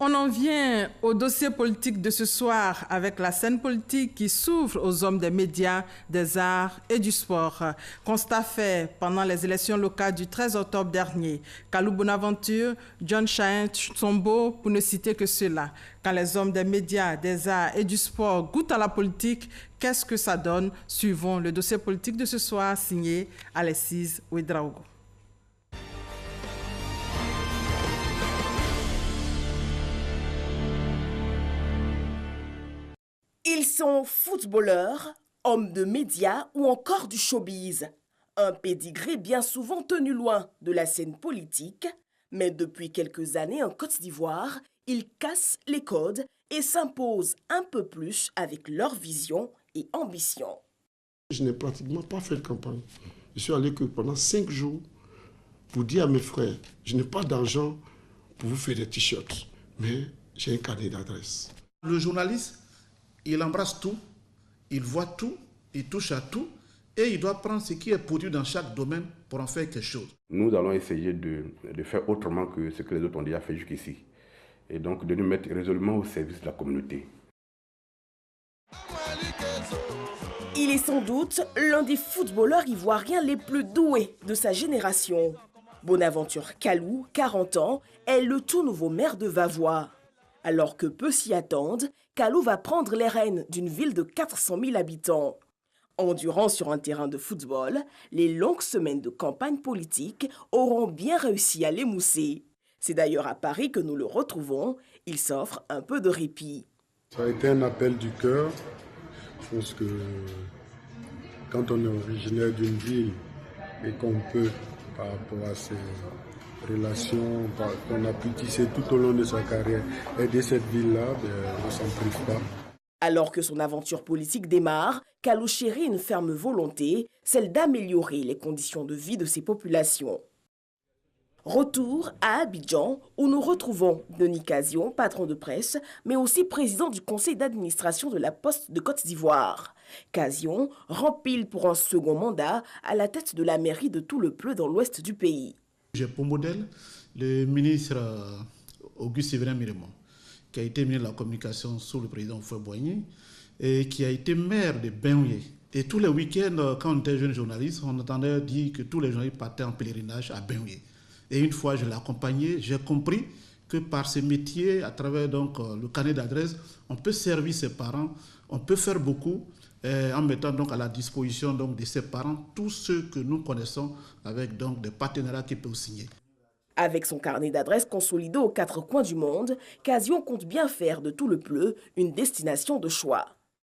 On en vient au dossier politique de ce soir avec la scène politique qui s'ouvre aux hommes des médias, des arts et du sport. Constat fait pendant les élections locales du 13 octobre dernier. Kalou Bonaventure, John Chain Tsombo, pour ne citer que cela. Quand les hommes des médias, des arts et du sport goûtent à la politique, qu'est-ce que ça donne? Suivons le dossier politique de ce soir signé Alexis Ouedraogo. Ils sont footballeurs, hommes de médias ou encore du showbiz. Un pédigré bien souvent tenu loin de la scène politique, mais depuis quelques années en Côte d'Ivoire, ils cassent les codes et s'imposent un peu plus avec leur vision et ambition. Je n'ai pratiquement pas fait de campagne. Je suis allé que pendant 5 jours pour dire à mes frères, je n'ai pas d'argent pour vous faire des t-shirts, mais j'ai un carnet d'adresse. Le journaliste, il embrasse tout, il voit tout, il touche à tout et il doit prendre ce qui est produit dans chaque domaine pour en faire quelque chose. Nous allons essayer de faire autrement que ce que les autres ont déjà fait jusqu'ici et donc de nous mettre résolument au service de la communauté. Il est sans doute l'un des footballeurs ivoiriens les plus doués de sa génération. Bonaventure Kalou, 40 ans, est le tout nouveau maire de Vavois. Alors que peu s'y attendent, Kalou va prendre les rênes d'une ville de 400 000 habitants. Endurant sur un terrain de football, les longues semaines de campagne politique auront bien réussi à l'émousser. C'est d'ailleurs à Paris que nous le retrouvons. Il s'offre un peu de répit. Ça a été un appel du cœur. Je pense que quand on est originaire d'une ville et qu'on peut, par rapport à ses relations qu'on a pu tisser tout au long de sa carrière, aider cette ville-là, on ne s'en prive pas. Alors que son aventure politique démarre, Kalou chérit une ferme volonté, celle d'améliorer les conditions de vie de ses populations. Retour à Abidjan, où nous retrouvons Denis Casion, patron de presse, mais aussi président du conseil d'administration de la Poste de Côte d'Ivoire. Casion rempile pour un second mandat à la tête de la mairie de Tout-le-Pleu dans l'ouest du pays. J'ai pour modèle le ministre Auguste Séverin Miremont, qui a été ministre de la communication sous le président Houphouët-Boigny et qui a été maire de Benoué. Et tous les week-ends, quand on était jeune journaliste, on entendait dire que tous les journalistes partaient en pèlerinage à Benoué. Et une fois, je l'ai accompagné, j'ai compris que par ce métier, à travers donc, le carnet d'adresse, on peut servir ses parents, on peut faire beaucoup en mettant donc à la disposition donc, de ses parents tous ceux que nous connaissons avec donc, des partenariats qu'ils peuvent signer. Avec son carnet d'adresses consolidé aux 4 coins du monde, Casion compte bien faire de Tout-le-Pleu une destination de choix.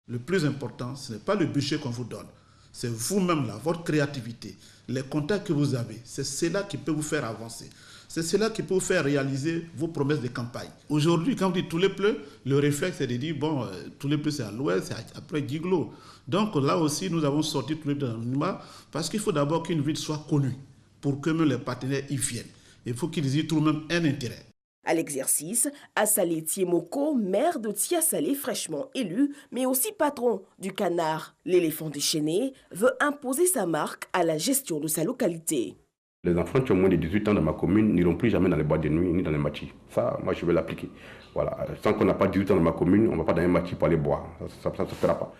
Le plus important, ce n'est pas le budget qu'on vous donne, c'est vous-même, votre créativité, les contacts que vous avez. C'est cela qui peut vous faire avancer. C'est cela qui peut vous faire réaliser vos promesses de campagne. Aujourd'hui, quand vous dites Tout-le-Pleu, le réflexe est de dire, bon, Tout-le-Pleu c'est à l'ouest, c'est après Guiglo. Donc là aussi, nous avons sorti Tout-le-Pleu de l'anonymat parce qu'il faut d'abord qu'une ville soit connue pour que même les partenaires y viennent. Il faut qu'ils y trouvent même un intérêt. À l'exercice, Assalé Tiemoko, maire de Tia-Salé fraîchement élu, mais aussi patron du Canard, l'éléphant déchaîné, veut imposer sa marque à la gestion de sa localité. Les enfants qui ont moins de 18 ans dans ma commune n'iront plus jamais dans les boîtes de nuit ni dans les machis. Ça, moi, je vais l'appliquer. Voilà. Tant qu'on n'a pas 18 ans dans ma commune, on ne va pas dans un machi pour aller boire. Ça ne se fera pas.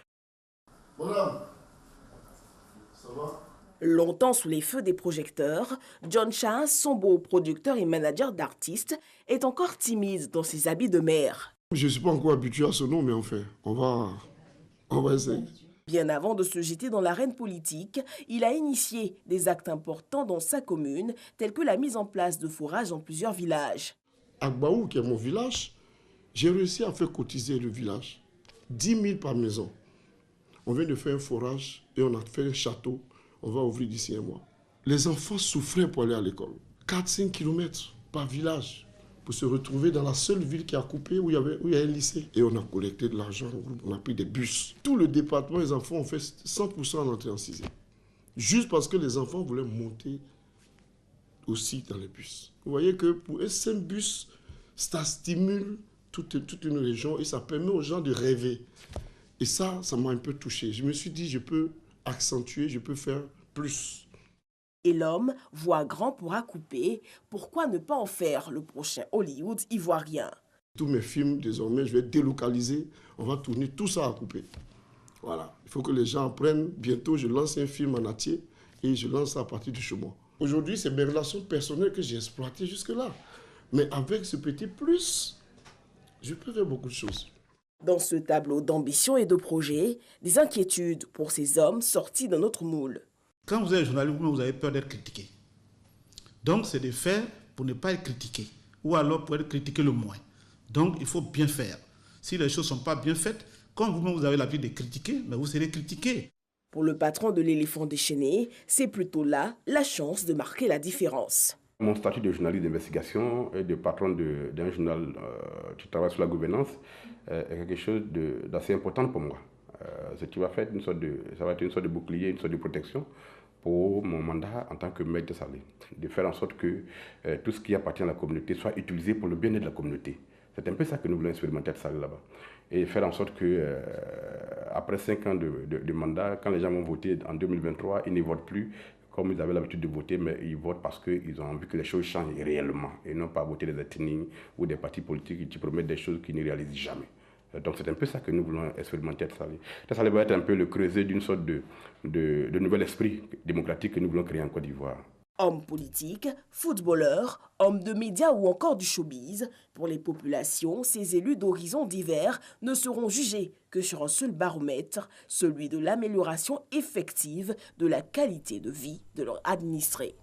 Voilà. Ça va? Longtemps sous les feux des projecteurs, John Chain, son beau producteur et manager d'artistes, est encore timide dans ses habits de maire. Je ne suis pas encore habitué à ce nom, mais enfin, on va essayer. Bien avant de se jeter dans l'arène politique, il a initié des actes importants dans sa commune, tels que la mise en place de forages dans plusieurs villages. À Gbaou, qui est mon village, j'ai réussi à faire cotiser le village. 10 000 par maison. On vient de faire un forage et on a fait un château. On va ouvrir d'ici un mois. Les enfants souffraient pour aller à l'école. 4-5 km par village pour se retrouver dans la seule ville qui a coupé où il y a un lycée. Et on a collecté de l'argent, on a pris des bus. Tout le département, les enfants ont fait 100% en entrée en 6e. Juste parce que les enfants voulaient monter aussi dans les bus. Vous voyez que pour un seul bus, ça stimule toute une région et ça permet aux gens de rêver. Et ça m'a un peu touché. Je me suis dit, je peux accentuer, je peux faire plus. Et l'homme voit grand pour accouper. Pourquoi ne pas en faire le prochain Hollywood ivoirien? Tous mes films, désormais, je vais délocaliser. On va tourner tout ça à couper. Voilà. Il faut que les gens apprennent. Bientôt, je lance un film en entier et je lance ça à partir du chemin. Aujourd'hui, c'est mes relations personnelles que j'ai exploitées jusque-là. Mais avec ce petit plus, je peux faire beaucoup de choses. Dans ce tableau d'ambition et de projet, des inquiétudes pour ces hommes sortis d'un autre moule. Quand vous êtes journaliste, vous avez peur d'être critiqué. Donc, c'est de faire pour ne pas être critiqué. Ou alors pour être critiqué le moins. Donc, il faut bien faire. Si les choses ne sont pas bien faites, quand vous-même vous avez l'habitude de critiquer, mais vous serez critiqué. Pour le patron de l'éléphant déchaîné, c'est plutôt là la chance de marquer la différence. Mon statut de journaliste d'investigation et de patron d'un journal qui travaille sur la gouvernance est quelque chose d'assez important pour moi. Ce qui va faire ça va être une sorte de bouclier, une sorte de protection pour mon mandat en tant que maire de Salé. De faire en sorte que tout ce qui appartient à la communauté soit utilisé pour le bien-être de la communauté. C'est un peu ça que nous voulons expérimenter à Salé là-bas. Et faire en sorte que, après 5 ans de mandat, quand les gens vont voter en 2023, ils ne votent plus comme ils avaient l'habitude de voter, mais ils votent parce qu'ils ont envie que les choses changent réellement et non pas voter des ethnies ou des partis politiques qui promettent des choses qu'ils ne réalisent jamais. Donc c'est un peu ça que nous voulons expérimenter à Salé. Ça va être un peu le creuset d'une sorte de nouvel esprit démocratique que nous voulons créer en Côte d'Ivoire. Hommes politiques, footballeurs, hommes de médias ou encore du showbiz, pour les populations, ces élus d'horizons divers ne seront jugés que sur un seul baromètre, celui de l'amélioration effective de la qualité de vie de leurs administrés.